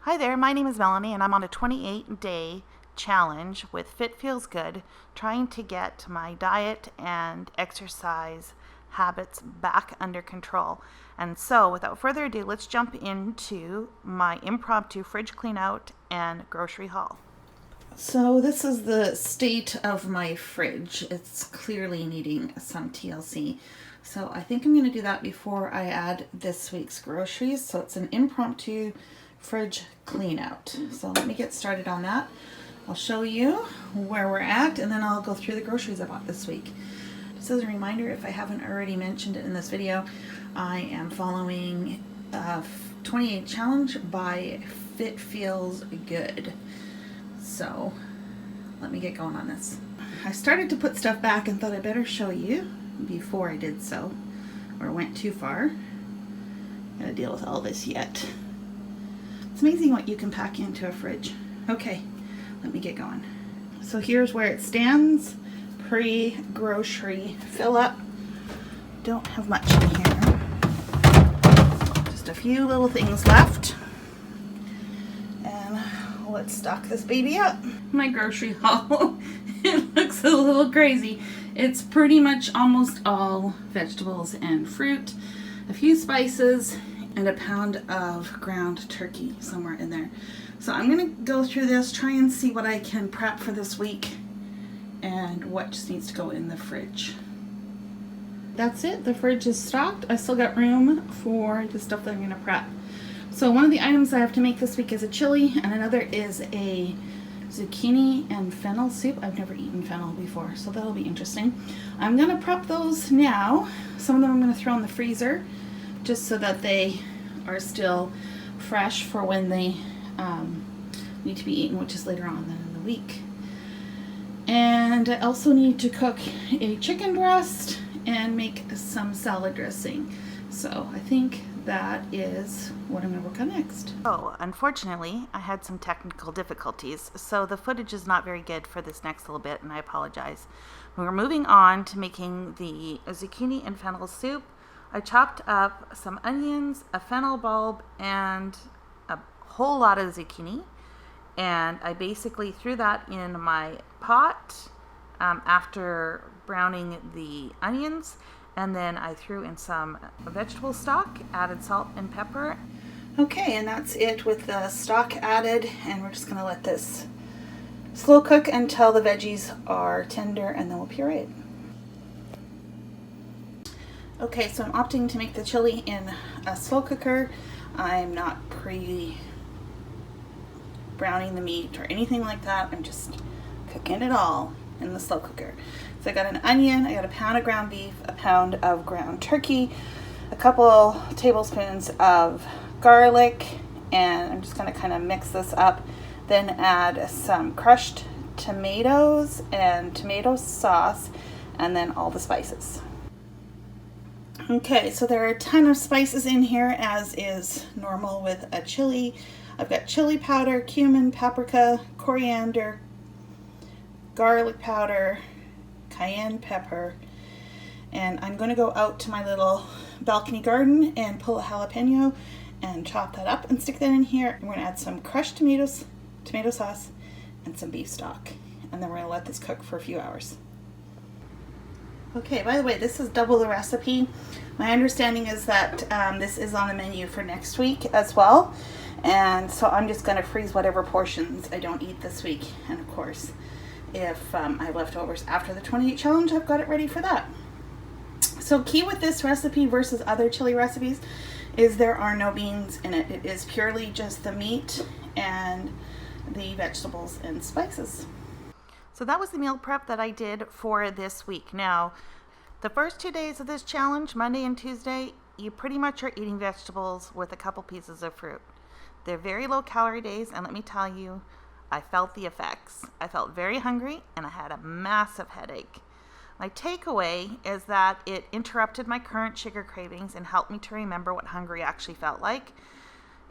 Hi there, my name is Melanie and I'm on a 28-day challenge with Fit Feels Good, trying to get my diet and exercise habits back under control. And so without further ado, let's jump into my impromptu fridge clean out and grocery haul. So this is the state of my fridge. It's clearly needing some TLC. So I think I'm going to do that before I add this week's groceries. So it's an impromptu fridge clean out. So let me get started on that. I'll show you where we're at and then I'll go through the groceries I bought this week. Just as a reminder, if I haven't already mentioned it in this video, I am following a 28 challenge by Fit Feels Good. So let me get going on this. I started to put stuff back and thought I better show you before I did so or went too far. Gotta deal with all this yet. It's amazing what you can pack into a fridge. Okay, let me get going. So here's where it stands, pre-grocery fill up. Don't have much in here. Just a few little things left. And let's stock this baby up. My grocery haul, it looks a little crazy. It's pretty much almost all vegetables and fruit, a few spices, and a pound of ground turkey somewhere in there. So I'm gonna go through this, try and see what I can prep for this week and what just needs to go in the fridge. That's it, the fridge is stocked. I still got room for the stuff that I'm gonna prep. So one of the items I have to make this week is a chili, and another is a zucchini and fennel soup. I've never eaten fennel before, so that'll be interesting. I'm gonna prep those now. Some of them I'm gonna throw in the freezer, just so that they are still fresh for when they need to be eaten, which is later on in the week. And I also need to cook a chicken breast and make some salad dressing. So I think that is what I'm going to work on next. Oh, unfortunately, I had some technical difficulties, so the footage is not very good for this next little bit, and I apologize. We're moving on to making the zucchini and fennel soup. I chopped up some onions, a fennel bulb, and a whole lot of zucchini. And I basically threw that in my pot after browning the onions. And then I threw in some vegetable stock, added salt and pepper. Okay, and that's it with the stock added. And we're just going to let this slow cook until the veggies are tender, and then we'll puree it. Okay, so I'm opting to make the chili in a slow cooker. I'm not pre-browning the meat or anything like that. I'm just cooking it all in the slow cooker. So I got an onion, I got a pound of ground beef, a pound of ground turkey, a couple tablespoons of garlic, and I'm just going to kind of mix this up. Then add some crushed tomatoes and tomato sauce, and then all the spices. Okay, so there are a ton of spices in here, as is normal with a chili. I've got chili powder, cumin, paprika, coriander, garlic powder, cayenne pepper, and I'm going to go out to my little balcony garden and pull a jalapeno and chop that up and stick that in here. We're going to add some crushed tomatoes, tomato sauce, and some beef stock, and then we're going to let this cook for a few hours. Okay, by the way, this is double the recipe. My understanding is that this is on the menu for next week as well. And so I'm just going to freeze whatever portions I don't eat this week. And of course, if I have leftovers after the 28 challenge, I've got it ready for that. So key with this recipe versus other chili recipes is there are no beans in it. It is purely just the meat and the vegetables and spices. So that was the meal prep that I did for this week. Now, the first 2 days of this challenge, Monday and Tuesday, you pretty much are eating vegetables with a couple pieces of fruit. They're very low calorie days, and let me tell you, I felt the effects. I felt very hungry, and I had a massive headache. My takeaway is that it interrupted my current sugar cravings and helped me to remember what hungry actually felt like.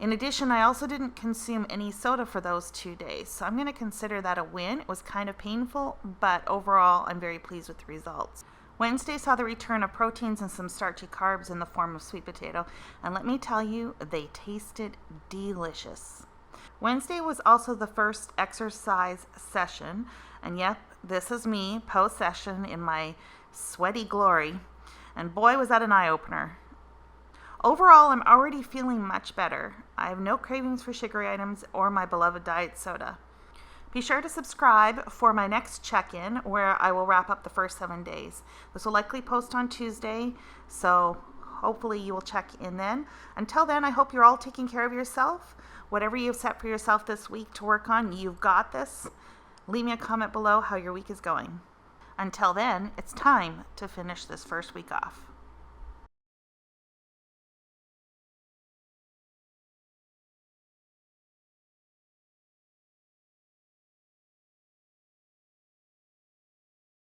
In addition, I also didn't consume any soda for those 2 days, so I'm going to consider that a win. It was kind of painful, but overall, I'm very pleased with the results. Wednesday saw the return of proteins and some starchy carbs in the form of sweet potato, and let me tell you, they tasted delicious. Wednesday was also the first exercise session, and yep, this is me post-session in my sweaty glory, and boy was that an eye-opener. Overall, I'm already feeling much better. I have no cravings for sugary items or my beloved diet soda. Be sure to subscribe for my next check-in where I will wrap up the first 7 days. This will likely post on Tuesday, so hopefully you will check in then. Until then, I hope you're all taking care of yourself. Whatever you've set for yourself this week to work on, you've got this. Leave me a comment below how your week is going. Until then, it's time to finish this first week off.